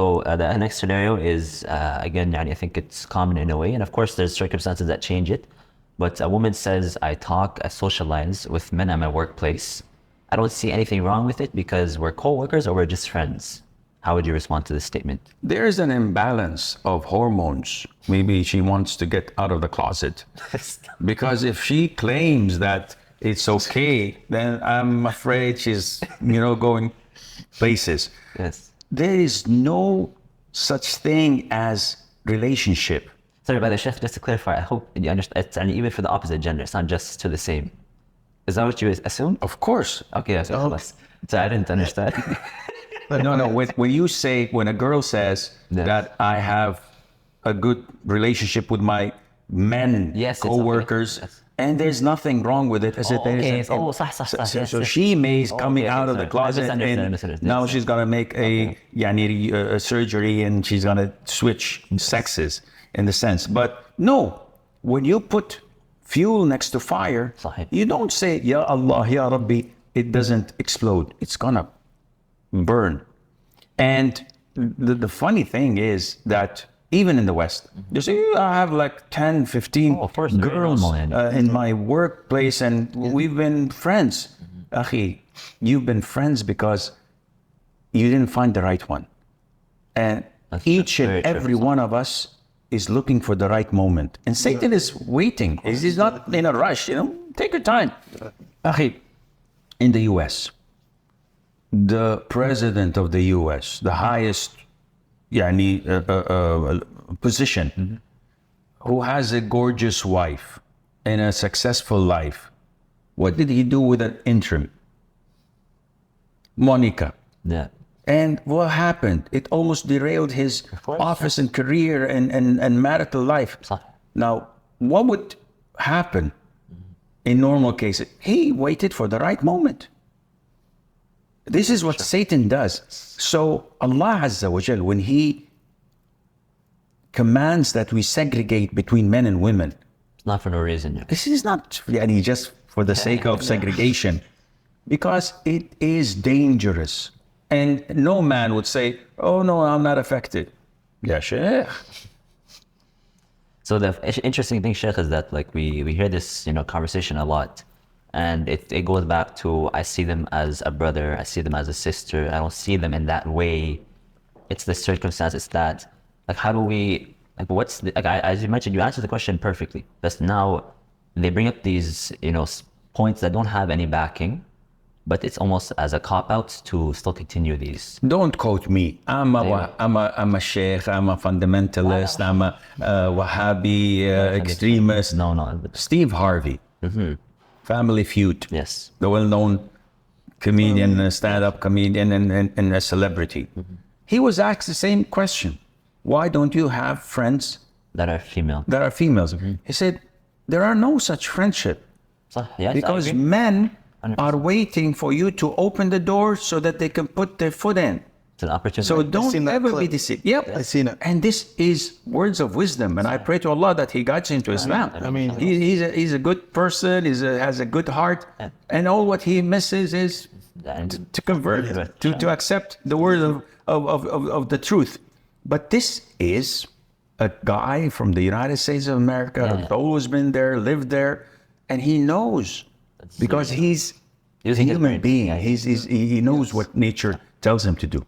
So the next scenario is, again, يعني I think it's common in a way. And of course, there's circumstances that change it. But a woman says, I socialize with men at my workplace. I don't see anything wrong with it because we're co-workers or we're just friends. How would you respond to this statement? There's an imbalance of hormones. Maybe she wants to get out of the closet. Because if she claims that it's okay, then I'm afraid she's, going places. Yes. There is no such thing as relationship. Sorry, by the Sheikh, just to clarify, I hope you understand, and even for the opposite gender, it's not just to the same. Is that what you assume? Of course. Okay, so I didn't understand. No. When a girl says that I have a good relationship with my men co-workers, okay. Yes. And there's nothing wrong with it. So she may is coming out of the closet and now she's gonna make a surgery and she's gonna switch sexes in the sense. But no, when you put fuel next to fire, you don't say, Ya Allah, Ya Rabbi, it doesn't explode. It's gonna burn. And the funny thing is that even in the West, you see, I have like 10, 15 girls in my workplace and we've been friends. Akhi, you've been friends because you didn't find the right one. And each and every one of us is looking for the right moment. And Satan is waiting. He's not in a rush, take your time. Akhi, in the US, the president of the US, the highest position, who has a gorgeous wife and a successful life, what did he do with an interim? Monica. Yeah. And what happened? It almost derailed his office and career and marital life. Now, what would happen in normal cases? He waited for the right moment. This is what Satan does. So Allah Azza wa Jal, when He commands that we segregate between men and women, it's not for no reason. Yeah. This is not just for the sake of segregation, because it is dangerous. And no man would say, oh no, I'm not affected. Yeah, Sheikh. So the interesting thing, Sheikh, is that like we hear this conversation a lot. And it goes back to, I see them as a brother, I see them as a sister, I don't see them in that way. It's the circumstance, it's that, like, how do we, like, as you mentioned, you answered the question perfectly. That's now, they bring up these, points that don't have any backing, but it's almost as a cop-out to still continue these. Don't quote me. I'm a sheikh, I'm a fundamentalist, I'm a Wahhabi extremist. No. Steve Harvey. Family Feud. Yes. The well-known comedian, stand-up comedian and a celebrity. He was asked the same question. Why don't you have friends that are female? He said, there are no such friendship. Yes, because men are waiting for you to open the door so that they can put their foot in. It's an opportunity. So don't ever be deceived. Yep. I've seen it. And this is words of wisdom. And I pray to Allah that He guides him to Islam. I mean, he's a good person, has a good heart. And all what he misses is to convert, to accept the word of the truth. But this is a guy from the United States of America, who's always been there, lived there, and he knows because he's a human being. He knows what nature tells him to do.